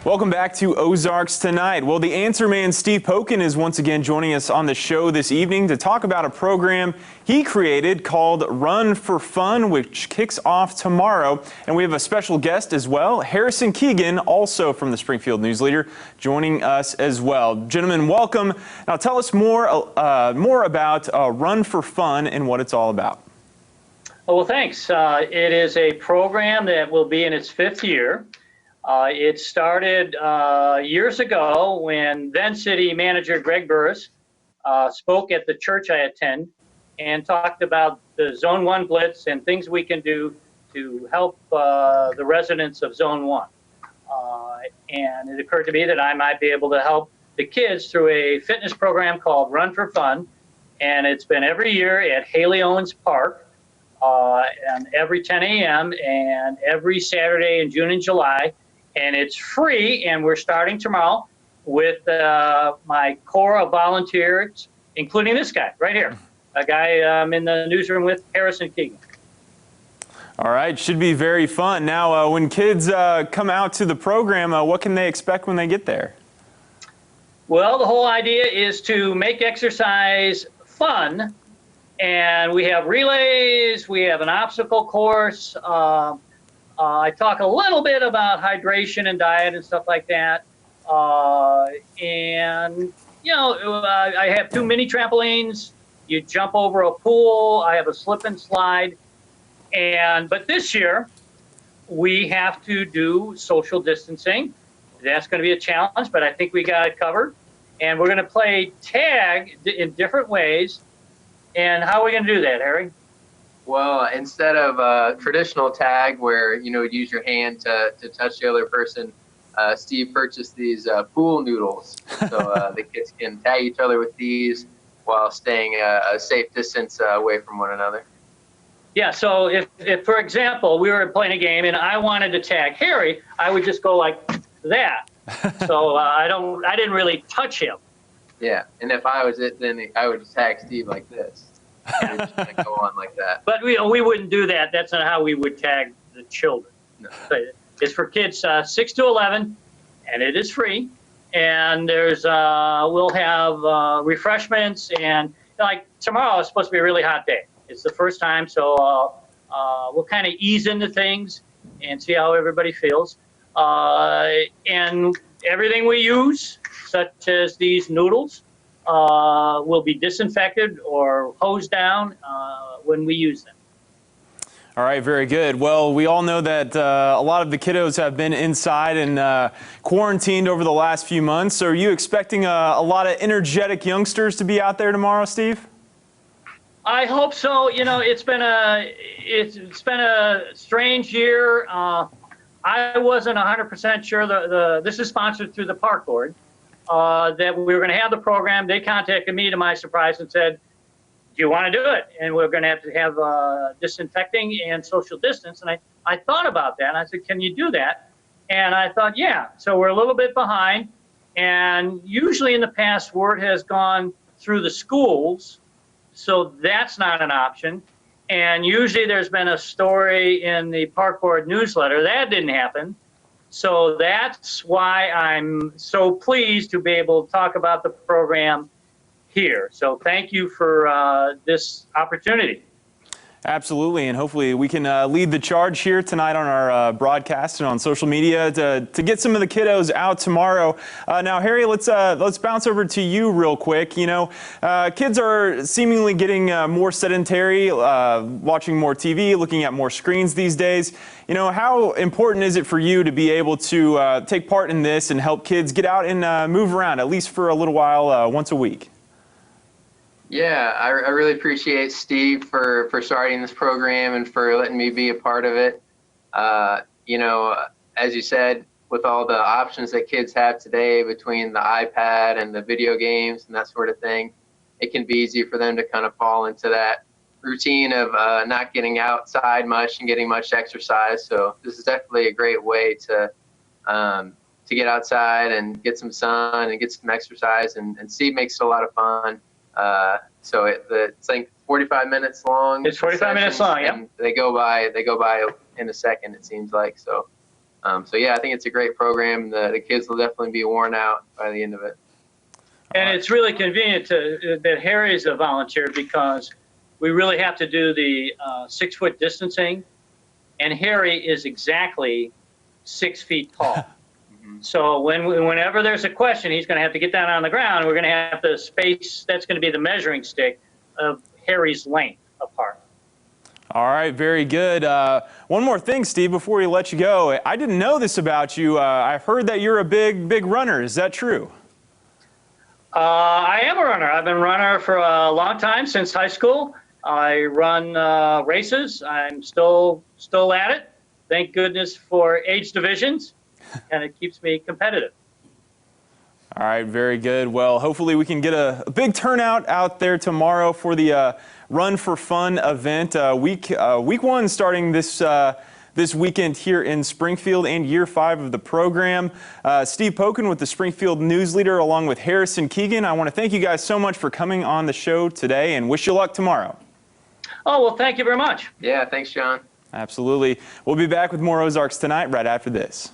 Welcome back to Ozarks Tonight. Well, the Answer Man, Steve Pokin, is once again joining us on the show this evening to talk about a program he created called Run for Fun, which kicks off tomorrow. And we have a special guest as well, Harrison Keegan, also from the Springfield News Leader, joining us as well. Gentlemen, welcome. Now tell us more about Run for Fun and what it's all about. Oh, well, thanks. It is a program that will be in its fifth year. It started years ago when then City Manager Greg Burris spoke at the church I attend and talked about the Zone 1 Blitz and things we can do to help the residents of Zone 1. And it occurred to me that I might be able to help the kids through a fitness program called Run for Fun. And it's been every year at Haley Owens Park, and every 10 a.m. and every Saturday in June and July. And it's free, and we're starting tomorrow with my core of volunteers, including this guy right here, a guy I'm in the newsroom with, Harrison Keegan. All right, should be very fun. Now, when kids come out to the program, what can they expect when they get there? Well, the whole idea is to make exercise fun, and we have relays, we have an obstacle course. I talk a little bit about hydration and diet and stuff like that. And, you know, I have 2 mini trampolines. You jump over a pool. I have a slip and slide. But this year, we have to do social distancing. That's going to be a challenge, but I think we got it covered. And we're going to play tag in different ways. And how are we going to do that, Harry? Well, instead of traditional tag where, you know, use your hand to touch the other person, Steve purchased these pool noodles. So the kids can tag each other with these while staying a safe distance away from one another. Yeah, so if, for example, we were playing a game and I wanted to tag Harry, I would just go like that. So I didn't really touch him. Yeah, and if I was it, then I would just tag Steve like this. And just kind of go on like that. But we wouldn't do that. That's not how we would tag the children. No. It's for kids 6 to 11, and it is free. And there's we'll have refreshments, and like tomorrow is supposed to be a really hot day. It's the first time, so we'll kind of ease into things and see how everybody feels. And everything we use, such as these noodles, will be disinfected or hosed down when we use them. All right, very good. Well, we all know that a lot of the kiddos have been inside and quarantined over the last few months. So are you expecting a lot of energetic youngsters to be out there tomorrow, Steve? I hope so. You know, it's been a strange year. I wasn't 100% sure. This is sponsored through the Park Board. That we were going to have the program. They contacted me to my surprise and said, do you want to do it? And we're going to have disinfecting and social distance. And I thought about that. And I said, can you do that? And I thought, yeah. So we're a little bit behind. And usually in the past, word has gone through the schools. So that's not an option. And usually there's been a story in the Park Board newsletter. That didn't happen. So that's why I'm so pleased to be able to talk about the program here. So thank you for this opportunity. Absolutely, and hopefully we can lead the charge here tonight on our broadcast and on social media to get some of the kiddos out tomorrow. Now, Harry, let's bounce over to you real quick. You know, kids are seemingly getting more sedentary, watching more TV, looking at more screens these days. You know, how important is it for you to be able to take part in this and help kids get out and move around, at least for a little while, once a week? Yeah, I really appreciate Steve for starting this program and for letting me be a part of it. You know, as you said, with all the options that kids have today between the iPad and the video games and that sort of thing, it can be easy for them to kind of fall into that routine of not getting outside much and getting much exercise. So this is definitely a great way to get outside and get some sun and get some exercise. And Steve makes it a lot of fun. So it's like 45 minutes long. It's 45 minutes long, yeah. And they go by in a second, it seems like. So So yeah, I think it's a great program. The kids will definitely be worn out by the end of it. And it's really convenient that Harry is a volunteer because we really have to do the 6-foot distancing, and Harry is exactly 6 feet tall. So whenever there's a question, he's going to have to get down on the ground. We're going to have the space, that's going to be the measuring stick of Harry's length apart. All right, very good. One more thing, Steve, before we let you go. I didn't know this about you. I've heard that you're a big runner. Is that true? I am a runner. I've been a runner for a long time, since high school. I run races. I'm still at it. Thank goodness for age divisions, and it keeps me competitive. All right, very good. Well, hopefully we can get a big turnout out there tomorrow for the Run for Fun event. Week 1 starting this weekend here in Springfield, and year 5 of the program. Steve Pokin with the Springfield News Leader, along with Harrison Keegan. I want to thank you guys so much for coming on the show today, and wish you luck tomorrow. Oh, well, thank you very much. Yeah, thanks, John. Absolutely. We'll be back with more Ozarks Tonight right after this.